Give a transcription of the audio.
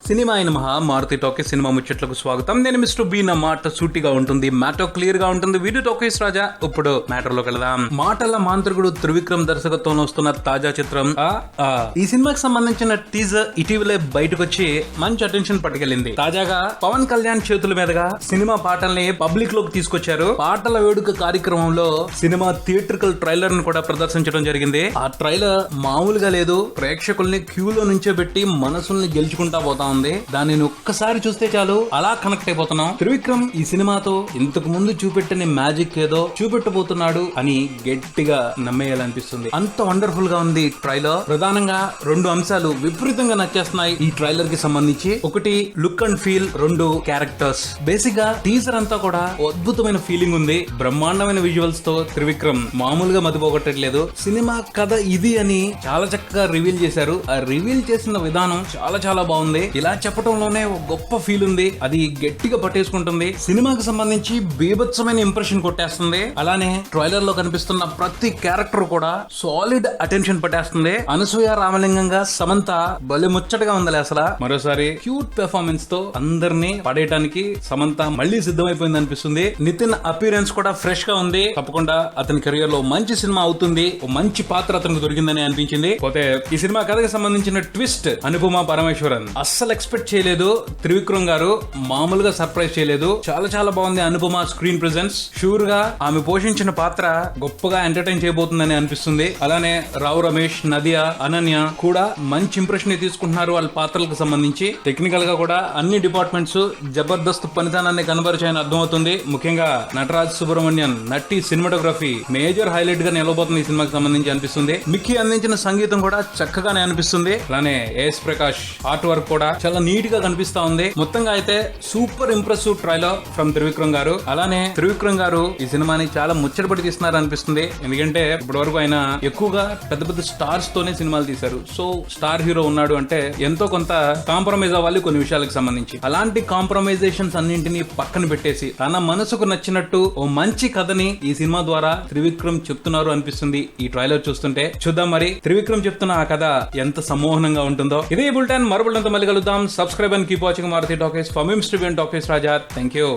Cinema అయిన మహా Maruti talkies cinema ముచ్చట్లకు స్వాగతం. నేను మిస్టర్ బి. నా మాట సూటిగా ఉంటుంది, మ్యాటర్ క్లియర్ గా ఉంటుంది. వీడియో టాకీస్ రాజా. ఇప్పుడు మ్యాటర్ లోకి వెళదాం. మాటల మాంత్రికుడు త్రివిక్రమ్ దర్శకత్వంలో వస్తున్న తాజా చిత్రం ఈ సినిమాకి సంబంధించిన టీజర్ ఇటీవలే బయటకు వచ్చి మంచి అటెన్షన్ పట్టుకెళ్ళింది. తాజాగా పవన్ కళ్యాణ్ చేతుల మీదుగా సినిమా పాటల్ని పబ్లిక్ లోకి తీసుకొచ్చారు. పాటల వేడుక కార్యక్రమంలో సినిమా థియేట్రికల్ ట్రైలర్ ను కూడా ప్రదర్శించడం జరిగింది. ఆ ట్రైలర్ మామూలుగా లేదు, ప్రేక్షకుల్ని క్యూలో నుంచో పెట్టి మనసుల్ని గెలుచుకుంటా పోతా ఉంది. దానిని ఒక్కసారి చూస్తే చాలు అలా కనెక్ట్ అయిపోతున్నాం. త్రివిక్రమ్ ఈ సినిమాతో ఇంతకు ముందు చూపెట్టని మ్యాజిక్ ఏదో చూపెట్టబోతున్నాడు అని గట్టిగా నమ్మేయాలనిపిస్తుంది. అంత వండర్ఫుల్ గా ఉంది ట్రైలర్. ప్రధానంగా రెండు అంశాలు విపరీతంగా నచ్చేస్తున్నాయి ఈ ట్రైలర్ కి సంబంధించి. ఒకటి లుక్ అండ్ ఫీల్, రెండు క్యారెక్టర్స్. బేసిక్ గా టీజర్ అంతా కూడా అద్భుతమైన ఫీలింగ్ ఉంది. బ్రహ్మాండమైన విజువల్స్ తో త్రివిక్రమ్ మామూలుగా మతిపోగొట్టట్లేదు. సినిమా కథ ఇది అని చాలా చక్కగా రివీల్ చేశారు. ఆ రివీల్ చేసిన విధానం చాలా చాలా బాగుంది. ఇలా చెప్పడంలోనే ఒక గొప్ప ఫీల్ ఉంది. అది గట్టిగా పట్టేసుకుంటుంది. సినిమాకి సంబంధించి బీభత్సమైన ఇంప్రెషన్ కొట్టేస్తుంది. అలానే ట్రైలర్ లో కనిపిస్తున్న ప్రతి క్యారెక్టర్ కూడా సాలిడ్ అటెన్షన్ పట్టేస్తుంది. అనసూయ రామలింగంగా సమంత భలే ముచ్చటగా ఉందలే అసలు. మరోసారి క్యూట్ పెర్ఫార్మెన్స్ తో అందరినీ పడేయడానికి సమంత మళ్ళీ సిద్ధమైపోయింది అనిపిస్తుంది. నితిన్ అపీరెన్స్ కూడా ఫ్రెష్ గా ఉంది. తప్పకుండా అతని కెరియర్ లో మంచి సినిమా అవుతుంది. మంచి పాత్ర అతనికి దొరికిందని అనిపించింది. పోతే ఈ సినిమా కథకి సంబంధించిన ట్విస్ట్ అనుపమ పరమేశ్వరన్ అస్సలు ఎక్స్పెక్ట్ చేయలేదు. త్రివిక్రమ్ గారు మామూలుగా సర్ప్రైజ్ చేయలేదు. చాలా చాలా బాగుంది అనుపమ స్క్రీన్ ప్రెజెన్స్. షూర్ గా ఆమె పోషించిన పాత్ర గొప్పగా ఎంటర్టైన్ చేయబోతుందని అనిపిస్తుంది. అలానే రావు రమేష్, నదియా, అనన్య కూడా మంచి ఇంప్రెషన్ తీసుకుంటున్నారు వాళ్ళ పాత్రలకు సంబంధించి. టెక్నికల్ గా కూడా అన్ని డిపార్ట్మెంట్స్ జబర్దస్త్ పనితనాన్ని కనబరిచాయని అర్థమవుతుంది. ముఖ్యంగా నటరాజ్ సుబ్రహ్మణ్యన్ నటి సినిమాటోగ్రఫీ మేజర్ హైలైట్ గా నిలబోతుంది ఈ సినిమాకి సంబంధించి అనిపిస్తుంది. మిక్కీ అందించిన సంగీతం కూడా చక్కగానే అనిపిస్తుంది. అలానే ఎస్ ప్రకాష్ ఆర్ట్ వర్క్ కూడా చాలా నీట్ గా కనిపిస్తా ఉంది. మొత్తంగా అయితే super impressive trailer from Trivikram గారు. అలానే త్రివిక్రమ్ గారు ఈ సినిమాని చాలా ముచ్చటపడి తీస్తున్నారు అనిపిస్తుంది. ఎందుకంటే ఇప్పటి వరకు ఆయన ఎక్కువగా పెద్ద పెద్ద స్టార్స్ తోనే సినిమాలు తీశారు. సో స్టార్ హీరో ఉన్నాడు అంటే ఎంతో కొంత కాంప్రమైజ్ అవ్వాలి కొన్ని విషయాలకు సంబంధించి. అలాంటి కాంప్రమైజేషన్స్ అన్నింటినీ పక్కన పెట్టేసి తన మనసుకు నచ్చినట్టు ఓ మంచి కథని ఈ సినిమా ద్వారా త్రివిక్రమ్ చెప్తున్నారు అనిపిస్తుంది ఈ ట్రైలర్ చూస్తుంటే. చూద్దాం మరి త్రివిక్రమ్ చెప్తున్న ఆ కథ ఎంత సమ్మోహనంగా ఉంటుందో. ఇదే బుల్టన్ మరో బుల్టన్ తో మళ్ళీ కలుద్దాం. Subscribe and keep watching Maruti Talkies. For me, Mr. B and Talkies Raja. Thank you.